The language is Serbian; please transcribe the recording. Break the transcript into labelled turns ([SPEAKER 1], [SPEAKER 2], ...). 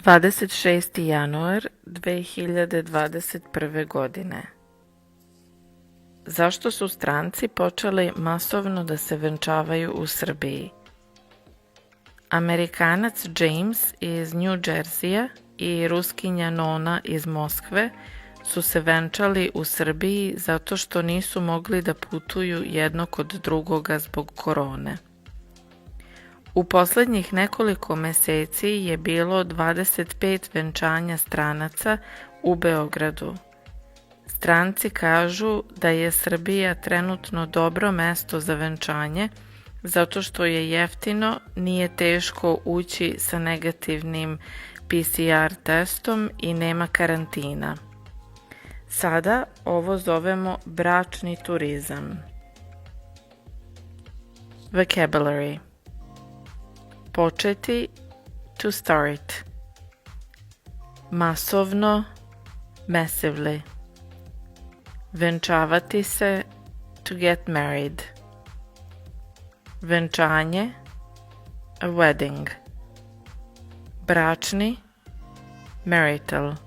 [SPEAKER 1] 26. januar 2021. godine. Zašto su stranci počeli masovno da se venčavaju u Srbiji? Amerikanac James iz New Jerseya i Ruskinja Nona iz Moskve su se venčali u Srbiji zato što nisu mogli da putuju jedno kod drugoga zbog korone. U poslednjih nekoliko meseci je bilo 25 venčanja stranaca u Beogradu. Stranci kažu da je Srbija trenutno dobro mesto za venčanje zato što je jeftino, nije teško ući sa negativnim PCR testom i nema karantina. Sada ovo zovemo bračni turizam. Vocabulary: početi, to start. Masovno, massively. Venčavati se, to get married. Venčanje, a wedding. Bračni, marital.